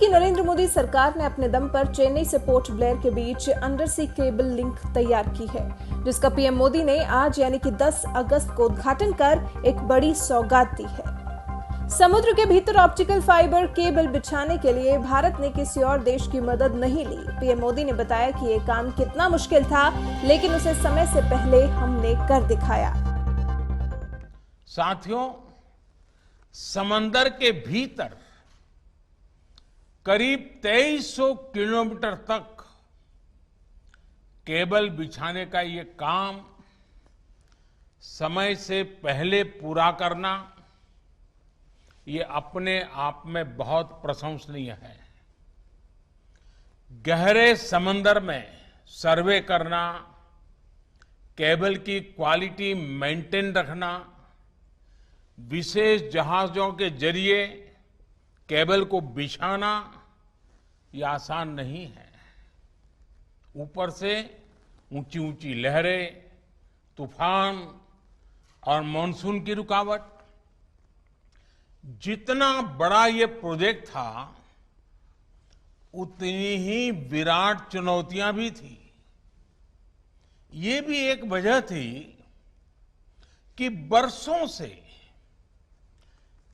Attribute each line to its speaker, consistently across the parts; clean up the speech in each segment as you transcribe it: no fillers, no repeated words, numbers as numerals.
Speaker 1: नरेंद्र मोदी सरकार ने अपने दम पर चेन्नई से पोर्ट ब्लेयर के बीच अंडर सी केबल लिंक तैयार की है, जिसका पीएम मोदी ने आज यानी कि 10 अगस्त को उद्घाटन कर एक बड़ी सौगात दी है। समुद्र के भीतर ऑप्टिकल फाइबर केबल बिछाने के लिए भारत ने किसी और देश की मदद नहीं ली। पीएम मोदी ने बताया कि ये काम कितना मुश्किल था, लेकिन उसे समय से पहले हमने कर दिखाया।
Speaker 2: साथियों, समंदर के भीतर करीब 2300 किलोमीटर तक केबल बिछाने का ये काम समय से पहले पूरा करना ये अपने आप में बहुत प्रशंसनीय है। गहरे समंदर में सर्वे करना, केबल की क्वालिटी मेंटेन रखना, विशेष जहाजों के जरिए केबल को बिछाना ये आसान नहीं है। ऊपर से ऊंची ऊंची लहरें, तूफान और मानसून की रुकावट। जितना बड़ा ये प्रोजेक्ट था, उतनी ही विराट चुनौतियां भी थी। ये भी एक वजह थी कि बरसों से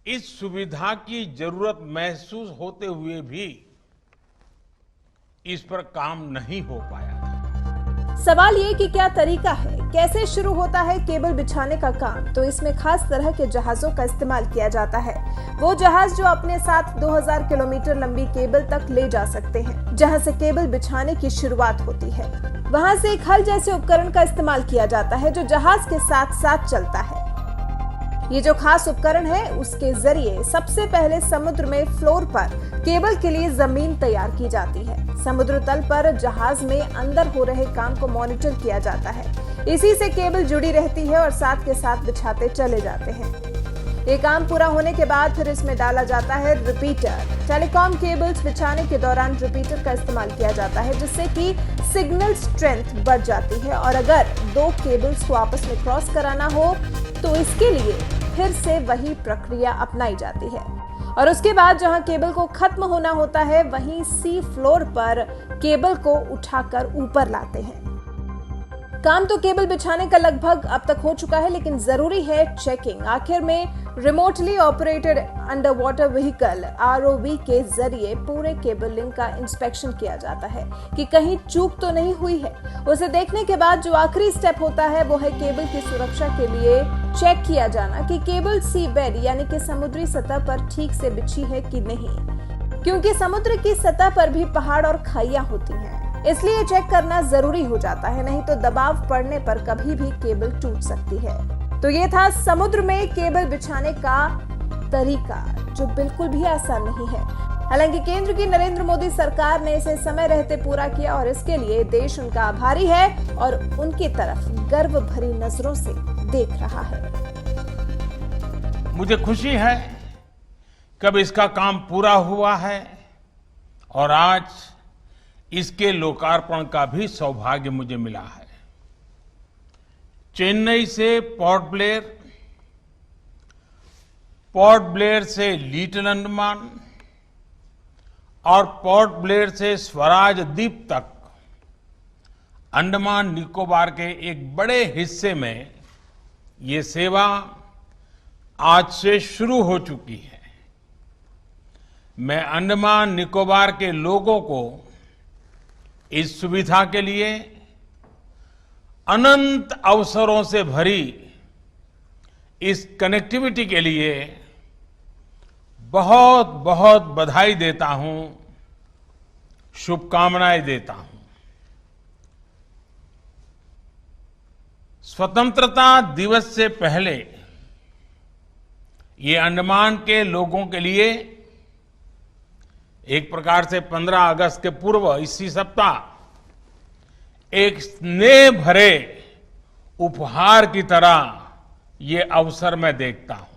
Speaker 2: इस सुविधा की जरूरत महसूस होते हुए भी इस पर काम नहीं हो पाया था।
Speaker 1: सवाल ये कि क्या तरीका है, कैसे शुरू होता है केबल बिछाने का काम। तो इसमें खास तरह के जहाजों का इस्तेमाल किया जाता है। वो जहाज जो अपने साथ 2000 किलोमीटर लंबी केबल तक ले जा सकते हैं। जहां से केबल बिछाने की शुरुआत होती है, वहां से एक हल जैसे उपकरण का इस्तेमाल किया जाता है, जो जहाज के साथ साथ चलता है। ये जो खास उपकरण है, उसके जरिए सबसे पहले समुद्र में फ्लोर पर केबल के लिए जमीन तैयार की जाती है। समुद्र तल पर जहाज में अंदर हो रहे काम को मॉनिटर किया जाता है। इसी से केबल जुड़ी रहती है और साथ के साथ बिछाते चले जाते हैं। ये काम पूरा होने के बाद फिर इसमें डाला जाता है रिपीटर। टेलीकॉम केबल्स बिछाने के दौरान रिपीटर का इस्तेमाल किया जाता है, जिससे कि सिग्नल स्ट्रेंथ बढ़ जाती है और अगर दो केबल्स को आपस में क्रॉस कराना हो तो इसके लिए फिर से वही प्रक्रिया अपनाई जाती है। और उसके बाद जहां केबल को खत्म होना होता है, वहीं सी फ्लोर पर केबल को उठाकर ऊपर लाते हैं। काम तो केबल बिछाने का लगभग अब तक हो चुका है, लेकिन जरूरी है चेकिंग। आखिर में remotely operated under water vehicle ROV के जरिए पूरे केबल लिंक का इंस्पेक्शन किया जाता है कि कहीं चूक तो नहीं हुई है। उसे देखने के बाद जो आखिरी स्टेप होता है, वो है केबल की सुरक्षा के लिए चेक किया जाना कि केबल सी बेड यानी कि समुद्री सतह पर ठीक से बिछी है कि नहीं, क्योंकि समुद्र की सतह पर भी पहाड़ और खाइयां होती हैं। इसलिए चेक करना जरूरी हो जाता है, नहीं तो दबाव पड़ने पर कभी भी केबल टूट सकती है। तो ये था समुद्र में केबल बिछाने का तरीका, जो बिल्कुल भी आसान नहीं है। हालांकि केंद्र की नरेंद्र मोदी सरकार ने इसे समय रहते पूरा किया और इसके लिए देश उनका आभारी है और उनकी तरफ गर्व भरी नजरों से देख रहा है।
Speaker 2: मुझे खुशी है कब इसका काम पूरा हुआ है और आज इसके लोकार्पण का भी सौभाग्य मुझे मिला है। चेन्नई से पोर्ट ब्लेयर से लिटिल अंडमान और पोर्ट ब्लेयर से स्वराज द्वीप तक अंडमान निकोबार के एक बड़े हिस्से में ये सेवा आज से शुरू हो चुकी है। मैं अंडमान निकोबार के लोगों को इस सुविधा के लिए अनंत अवसरों से भरी इस कनेक्टिविटी के लिए बहुत बहुत बधाई देता हूं, शुभकामनाएं देता हूं। स्वतंत्रता दिवस से पहले ये अंडमान के लोगों के लिए एक प्रकार से 15 अगस्त के पूर्व इसी सप्ताह एक स्नेह भरे उपहार की तरह ये अवसर मैं देखता हूं।